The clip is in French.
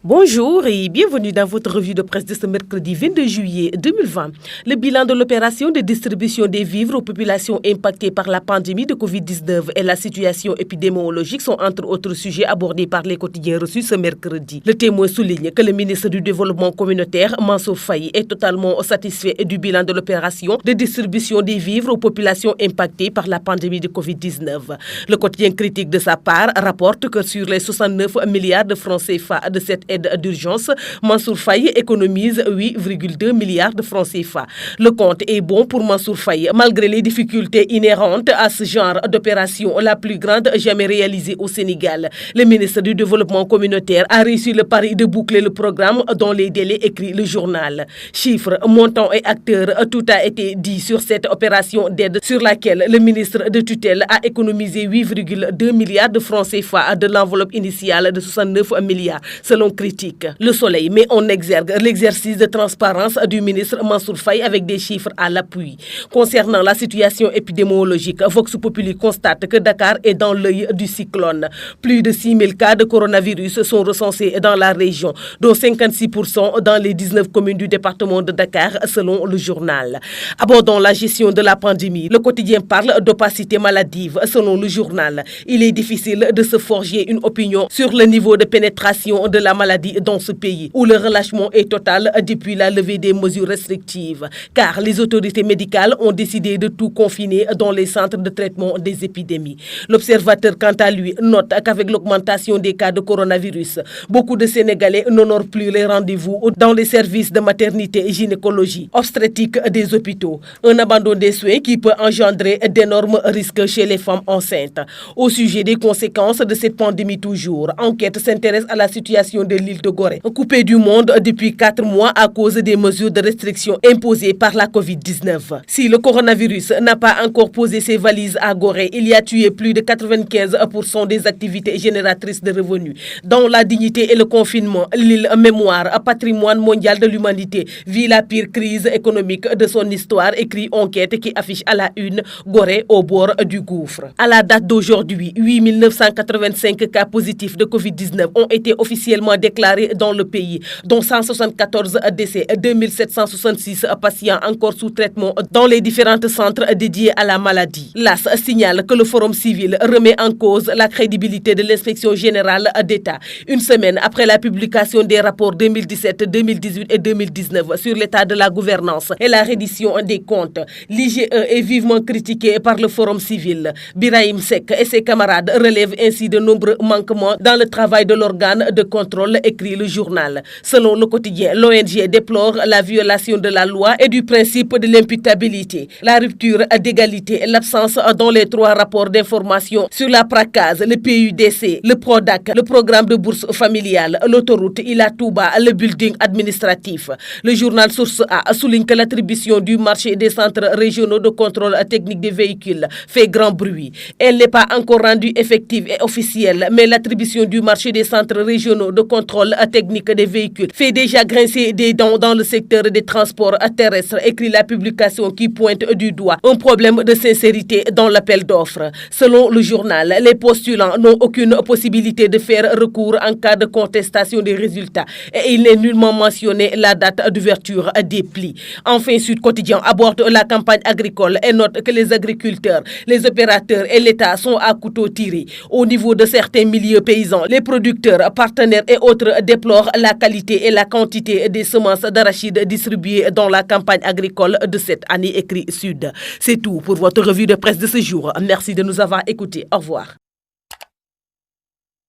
Bonjour et bienvenue dans votre revue de presse de ce mercredi 22 juillet 2020. Le bilan de l'opération de distribution des vivres aux populations impactées par la pandémie de Covid-19 et la situation épidémiologique sont entre autres sujets abordés par les quotidiens reçus ce mercredi. Le Témoin souligne que le ministre du Développement communautaire, Mansour Faye, est totalement satisfait du bilan de l'opération de distribution des vivres aux populations impactées par la pandémie de Covid-19. Le quotidien Critique de sa part rapporte que sur les 69 milliards de francs CFA de cette aide d'urgence, Mansour Faye économise 8,2 milliards de francs CFA. Le compte est bon pour Mansour Faye, malgré les difficultés inhérentes à ce genre d'opération, la plus grande jamais réalisée au Sénégal. Le ministre du Développement communautaire a réussi le pari de boucler le programme dans les délais, écrit le journal. Chiffres, montants et acteurs, tout a été dit sur cette opération d'aide sur laquelle le ministre de tutelle a économisé 8,2 milliards de francs CFA de l'enveloppe initiale de 69 milliards, selon Critique. Le Soleil met en exergue l'exercice de transparence du ministre Mansour Faye avec des chiffres à l'appui. Concernant la situation épidémiologique, Vox Populi constate que Dakar est dans l'œil du cyclone. Plus de 6 000 cas de coronavirus sont recensés dans la région, dont 56% dans les 19 communes du département de Dakar, selon le journal. Abordons la gestion de la pandémie. Le quotidien parle d'opacité maladive, selon le journal. Il est difficile de se forger une opinion sur le niveau de pénétration de la maladie dans ce pays, où le relâchement est total depuis la levée des mesures restrictives, car les autorités médicales ont décidé de tout confiner dans les centres de traitement des épidémies. L'Observateur, quant à lui, note qu'avec l'augmentation des cas de coronavirus, beaucoup de Sénégalais n'honorent plus les rendez-vous dans les services de maternité et gynécologie, obstétrique des hôpitaux. Un abandon des soins qui peut engendrer d'énormes risques chez les femmes enceintes. Au sujet des conséquences de cette pandémie toujours, Enquête s'intéresse à la situation de l'île de Gorée, coupée du monde depuis 4 mois à cause des mesures de restriction imposées par la Covid-19. Si le coronavirus n'a pas encore posé ses valises à Gorée, il y a tué plus de 95% des activités génératrices de revenus. Dans la dignité et le confinement, l'île Mémoire, patrimoine mondial de l'humanité, vit la pire crise économique de son histoire, écrit Enquête qui affiche à la une Gorée au bord du gouffre. À la date d'aujourd'hui, 8 985 cas positifs de Covid-19 ont été officiellement déclarés dans le pays, dont 174 décès, 2766 patients encore sous traitement dans les différents centres dédiés à la maladie. L'AS signale que le Forum civil remet en cause la crédibilité de l'inspection générale d'État. Une semaine après la publication des rapports 2017, 2018 et 2019 sur l'état de la gouvernance et la reddition des comptes, l'IGE est vivement critiqué par le Forum civil. Birahim Seck et ses camarades relèvent ainsi de nombreux manquements dans le travail de l'organe de contrôle, écrit le journal. Selon le quotidien, l'ONG déplore la violation de la loi et du principe de l'imputabilité, la rupture d'égalité, l'absence dans les 3 rapports d'information sur la PRACAS, le PUDC, le PRODAC, le programme de bourse familiale, l'autoroute Ila Touba, le building administratif. Le journal Source A souligne que l'attribution du marché des centres régionaux de contrôle technique des véhicules fait grand bruit. Elle n'est pas encore rendue effective et officielle, mais l'attribution du marché des centres régionaux de contrôle technique des véhicules fait déjà grincer des dents dans le secteur des transports terrestres, écrit la publication qui pointe du doigt un problème de sincérité dans l'appel d'offres. Selon le journal, les postulants n'ont aucune possibilité de faire recours en cas de contestation des résultats et il n'est nullement mentionné la date d'ouverture des plis. Enfin, Sud Quotidien aborde la campagne agricole et note que les agriculteurs, les opérateurs et l'État sont à couteau tiré. Au niveau de certains milieux paysans, les producteurs, partenaires et autres déplorent la qualité et la quantité des semences d'arachide distribuées dans la campagne agricole de cette année, écrit Sud. C'est tout pour votre revue de presse de ce jour. Merci de nous avoir écoutés. Au revoir.